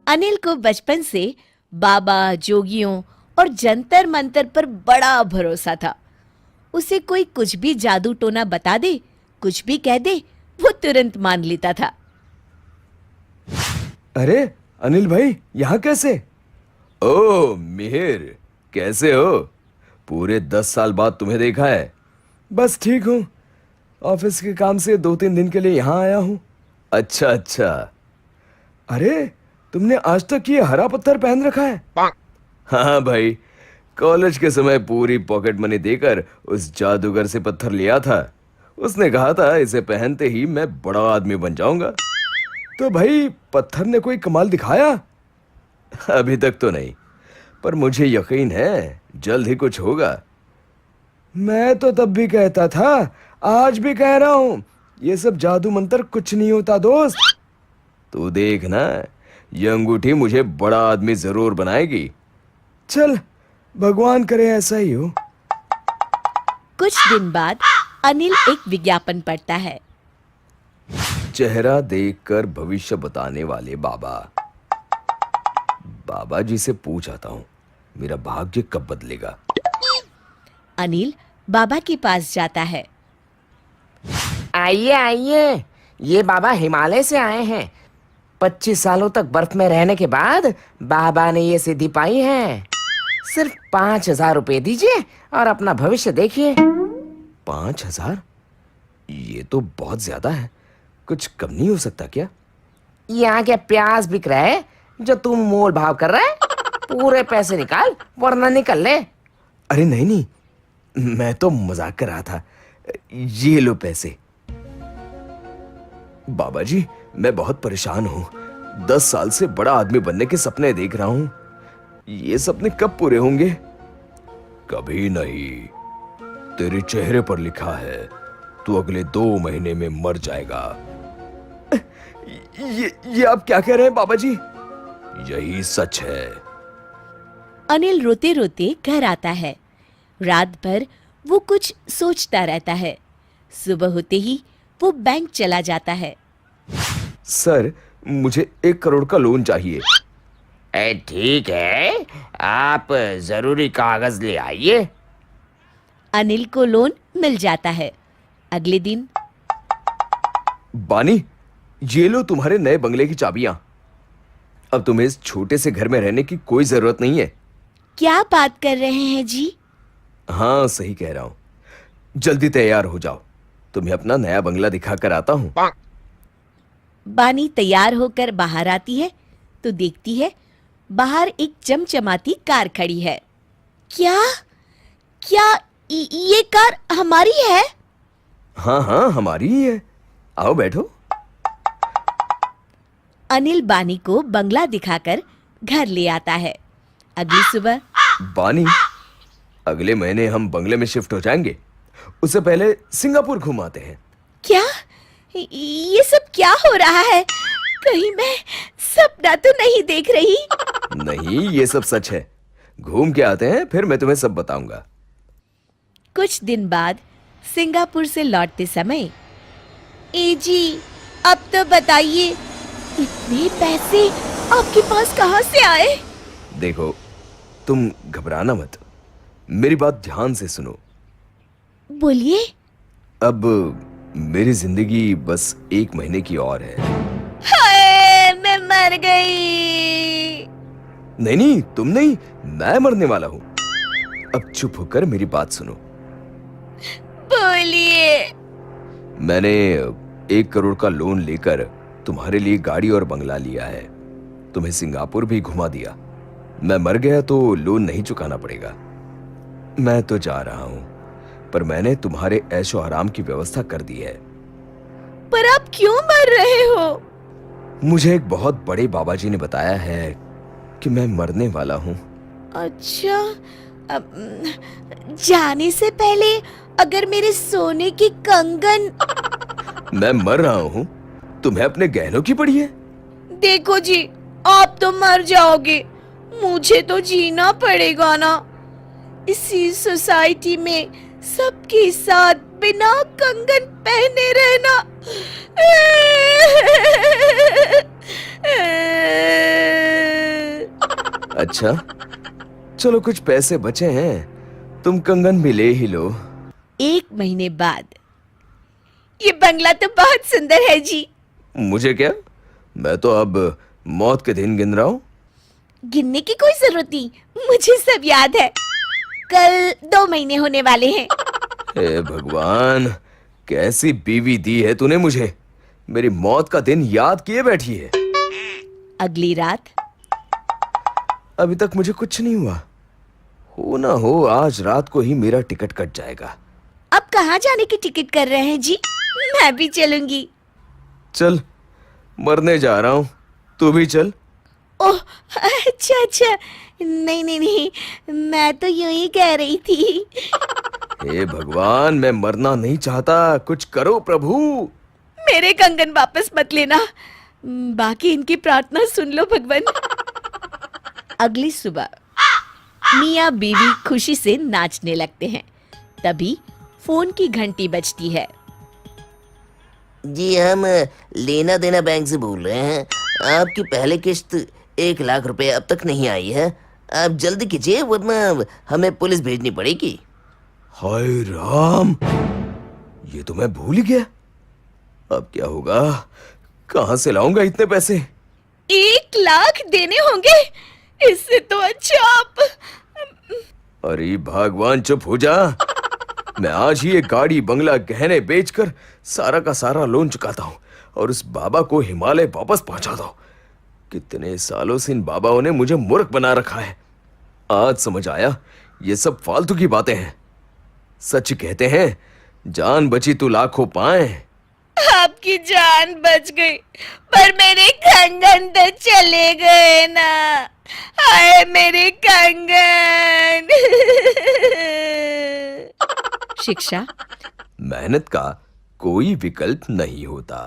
अनिल को बचपन से बाबा, जोगियों और जंतर मंतर पर बड़ा भरोसा था। उसे कोई कुछ भी जादू टोना बता दे, कुछ भी कह दे, वो तुरंत मान लेता था। अरे अनिल भाई, यहाँ कैसे? ओ मिहिर, कैसे हो? पूरे 10 साल बाद तुम्हें देखा है। बस ठीक हूँ। ऑफिस के काम से 2-3 दिन के लिए यहाँ आया हूँ। अच्छा अच्छा। अरे तुमने आज तक ये हरा पत्थर पहन रखा है? हाँ भाई, कॉलेज के समय पूरी पॉकेट मनी देकर उस जादूगर से पत्थर लिया था। उसने कहा था इसे पहनते ही मैं बड़ा आदमी बन जाऊंगा। तो भाई पत्थर ने कोई कमाल दिखाया? अभी तक तो नहीं, पर मुझे यकीन है जल्द ही कुछ होगा। मैं तो तब भी कहता था, आज भी कह रहा हूं, ये सब जादू मंत्र कुछ नहीं होता दोस्त। तू देख ना, ये अंगूठी मुझे बड़ा आदमी जरूर बनाएगी। चल, भगवान करे ऐसा ही हो। कुछ दिन बाद अनिल एक विज्ञापन पढ़ता है। चेहरा देखकर भविष्य बताने वाले बाबा। बाबा जी से पूछ आता हूँ, मेरा भाग्य कब बदलेगा? अनिल बाबा के पास जाता है। आइए आइए, ये बाबा हिमालय से आए हैं। 25 सालों तक बर्फ में रहने के बाद बाबा ने ये सिद्धि पाई है। सिर्फ 5,000 रुपए दीजिए और अपना भविष्य देखिए। 5,000? ये तो बहुत ज्यादा है। कुछ कम नहीं हो सकता क्या? यहाँ क्या प्याज बिक रहा है जो तुम मोल भाव कर रहा है? पूरे पैसे निकाल वरना निकल ले। अरे नहीं नहीं, मैं तो मजाक कर रहा था। ये लो पैसे। बाबा जी, मैं बहुत परेशान हूँ। 10 साल से बड़ा आदमी बनने के सपने देख रहा हूँ। ये सपने कब पूरे होंगे? कभी नहीं। तेरे चेहरे पर लिखा है, तू अगले 2 महीने में मर जाएगा। ये आप क्या कह रहे हैं बाबा जी? यही सच है। अनिल रोते रोते घर आता है। रात भर वो कुछ सोचता रहता है। सुबह होते ही वो बैंक चला जाता है। सर, मुझे 1 करोड़ का लोन चाहिए। ठीक है, आप जरूरी कागज ले आइए। अनिल को लोन मिल जाता है। अगले दिन बानी, ये लो तुम्हारे नए बंगले की चाबियां। अब तुम्हें इस छोटे से घर में रहने की कोई जरूरत नहीं है। क्या बात कर रहे हैं जी? हाँ, सही कह रहा हूं। जल्दी तैयार हो जाओ, तुम्हें अपना नया बंगला दिखा कर आता हूं। बानी तैयार होकर बाहर आती है तो देखती है बाहर एक चमचमाती कार खड़ी है। क्या क्या ये कार हमारी है? हाँ हाँ, हमारी ही है। आओ बैठो। अनिल बानी को बंगला दिखाकर घर ले आता है। अगली सुबह बानी, अगले महीने हम बंगले में शिफ्ट हो जाएंगे। उससे पहले सिंगापुर घुमाते हैं। क्या ये सब क्या हो रहा है? कहीं मैं सपना तो नहीं देख रही? नहीं, ये सब सच है। घूम के आते हैं, फिर मैं तुम्हें सब बताऊंगा। कुछ दिन बाद सिंगापुर से लौटते समय, ए जी, अब तो बताइए, इतने पैसे आपके पास कहाँ से आए? देखो, तुम घबराना मत, मेरी बात ध्यान से सुनो। बोलिए। अब मेरी जिंदगी बस 1 महीने की और है। हाय, मैं मर गई। नहीं नहीं, तुम नहीं, मैं मरने वाला हूं। अब चुप होकर मेरी बात सुनो। बोलिए। मैंने 1 करोड़ का लोन लेकर तुम्हारे लिए गाड़ी और बंगला लिया है। तुम्हें सिंगापुर भी घुमा दिया। मैं मर गया तो लोन नहीं चुकाना पड़ेगा। मैं तो जा रहा हूं, पर मैंने तुम्हारे ऐशो आराम की व्यवस्था कर दी है। पर आप क्यों मर रहे हो? मुझे एक बहुत बड़े बाबा जी ने बताया है कि मैं मरने वाला हूं। अच्छा, जाने से पहले अगर मेरे सोने की कंगन। मैं मर रहा हूं, तुम्हें अपने गहनों की पड़ी है। देखो जी, आप तो मर जाओगे, मुझे तो जीना पड़ेगा ना। इसी सोसाइटी में सबके साथ बिना कंगन पहने रहना। अच्छा, चलो कुछ पैसे बचे हैं, तुम कंगन भी ले ही लो। 1 महीने बाद। ये बंगला तो बहुत सुंदर है जी। मुझे क्या, मैं तो अब मौत के दिन गिन रहा हूँ। गिनने की कोई जरूरत नहीं, मुझे सब याद है। कल 2 महीने होने वाले हैं। हे भगवान, कैसी बीवी दी है तूने मुझे, मेरी मौत का दिन याद किए बैठी है। अगली रात। अभी तक मुझे कुछ नहीं हुआ, हो ना हो आज रात को ही मेरा टिकट कट जाएगा। अब कहाँ जाने की टिकट कर रहे हैं जी? मैं भी चलूंगी। चल, मरने जा रहा हूँ, तू भी चल। ओह, अच्छा अच्छा, नहीं नहीं नहीं, मैं तो यूं ही कह रही थी। हे भगवान, मैं मरना नहीं चाहता, कुछ करो प्रभु। मेरे कंगन वापस मत लेना, बाकी इनकी प्रार्थना सुन लो भगवान। अगली सुबह मियाँ बीवी खुशी से नाचने लगते हैं। तभी फोन की घंटी बजती है। जी, हम लेना देना बैंक से बोल रहे हैं। आपकी पहली किश्त 1 लाख रुपए अब तक नहीं आई है। आप जल्दी कीजिए वरना हमें पुलिस भेजनी पड़ेगी। हाय राम, ये तो मैं भूल ही गया। अब क्या होगा, कहां से लाऊंगा इतने पैसे? 1 लाख देने होंगे? इससे तो अच्छा आप। अरे भगवान, चुप हो जा। मैं आज ही एक गाड़ी, बंगला, गहने बेचकर सारा का सारा लोन चुकाता हूँ और उस बाबा को हिमालय वापस पहुंचाता हूँ। कितने सालों से इन बाबाओं ने मुझे मूर्ख बना रखा है। आज समझ आया, ये सब फालतू की बातें हैं। सच कहते हैं, जान बची तो लाखों पाए। आपकी जान बच गई, पर मेरे कंगन तो चले गए ना। हाय मेरे कंगन। शिक्षा। मेहनत का कोई विकल्प नहीं होता।